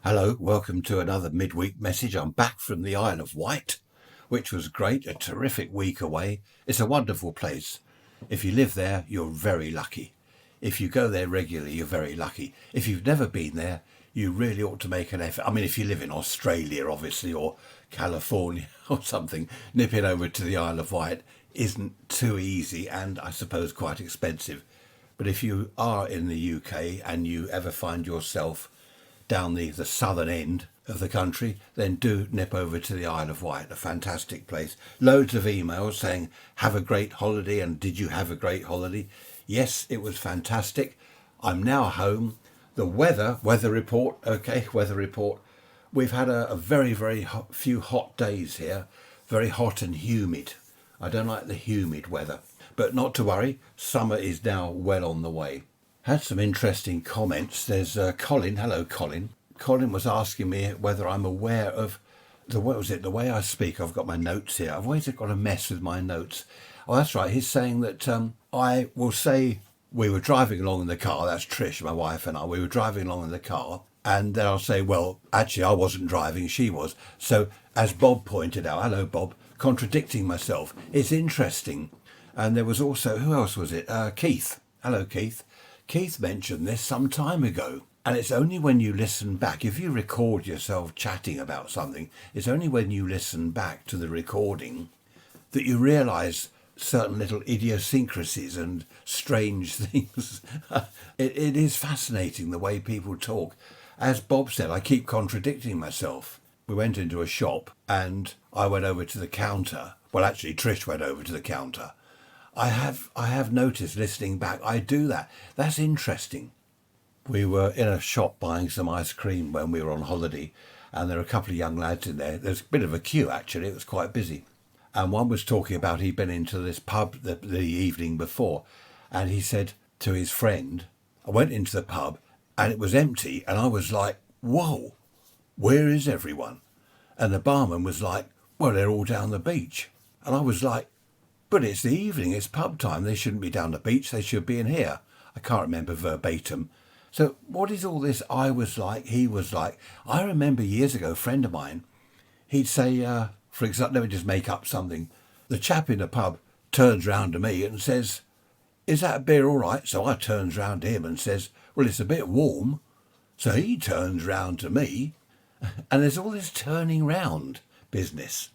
Hello, welcome to another midweek message. I'm back from the Isle of Wight, which was great, a terrific week away. It's a wonderful place. If you live there, you're very lucky. If you go there regularly, you're very lucky. If you've never been there, you really ought to make an effort. I mean, if you live in Australia, obviously, or California or something, nipping over to the Isle of Wight isn't too easy and I suppose quite expensive. But if you are in the UK and you ever find yourself down the southern end of the country, then do nip over to the Isle of Wight, a fantastic place. Loads of emails saying, have a great holiday, and did you have a great holiday? Yes, it was fantastic. I'm now home. The weather report, we've had a very, very few hot days here, very hot and humid. I don't like the humid weather, but not to worry, summer is now well on the way. Had some interesting comments. There's Colin. Hello, Colin. Colin was asking me whether I'm aware of the way I speak. I've got my notes here. I've always got a mess with my notes. Oh, that's right. He's saying that I will say we were driving along in the car. That's Trish, my wife, and I. We were driving along in the car. And then I'll say, well, actually, I wasn't driving. She was. So as Bob pointed out, hello, Bob, contradicting myself. It's interesting. And there was also, who else was it? Keith. Hello, Keith. Keith mentioned this some time ago, and it's only when you listen back, if you record yourself chatting about something, it's only when you listen back to the recording that you realise certain little idiosyncrasies and strange things. It is fascinating the way people talk. As Bob said, I keep contradicting myself. We went into a shop and I went over to the counter. Well, actually, Trish went over to the counter. I have noticed listening back, I do that. That's interesting. We were in a shop buying some ice cream when we were on holiday, and there were a couple of young lads in there. There's a bit of a queue, actually. It was quite busy. And one was talking about he'd been into this pub the evening before, and he said to his friend, I went into the pub and it was empty, and I was like, whoa, where is everyone? And the barman was like, well, they're all down the beach. And I was like, but it's the evening, it's pub time. They shouldn't be down the beach, they should be in here. I can't remember verbatim. So what is all this I was like, he was like? I remember years ago, a friend of mine, he'd say, for example, let me just make up something. The chap in the pub turns round to me and says, is that beer all right? So I turns round to him and says, well, it's a bit warm. So he turns round to me, and there's all this turning round business.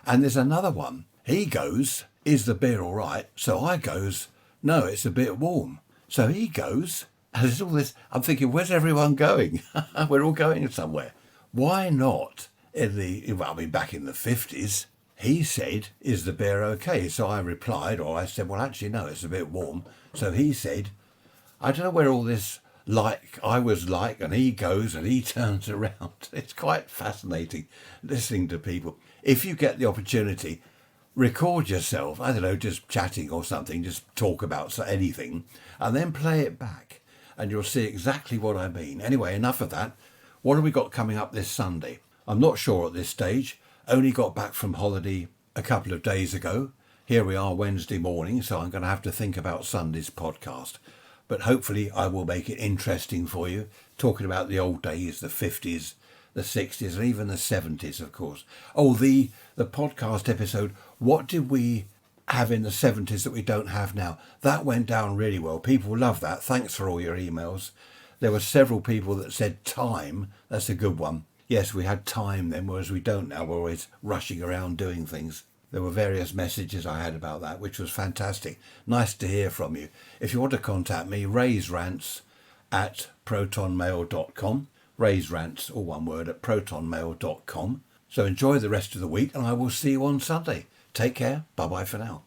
And there's another one. He goes, is the beer all right? So I goes, no, it's a bit warm. So he goes, and there's all this. I'm thinking, where's everyone going? We're all going somewhere. Why not back in the 50s, he said, is the beer okay? So I replied, or I said, well, actually, no, it's a bit warm. So he said, I don't know where all this I was like, and he goes and he turns around. It's quite fascinating listening to people. If you get the opportunity, record yourself, I don't know, just chatting or something, just talk about anything, and then play it back, and you'll see exactly what I mean. Anyway, enough of that. What have we got coming up this Sunday? I'm not sure at this stage. Only got back from holiday a couple of days ago. Here we are Wednesday morning, so I'm going to have to think about Sunday's podcast. But hopefully I will make it interesting for you, talking about the old days, the 50s, the 60s, and even the 70s, of course. Oh, the podcast episode, what did we have in the 70s that we don't have now? That went down really well. People love that. Thanks for all your emails. There were several people that said time. That's a good one. Yes, we had time then, whereas we don't now. We're always rushing around doing things. There were various messages I had about that, which was fantastic. Nice to hear from you. If you want to contact me, raise rants at protonmail.com. Raise rants, all one word, at protonmail.com. So enjoy the rest of the week, and I will see you on Sunday. Take care. Bye-bye for now.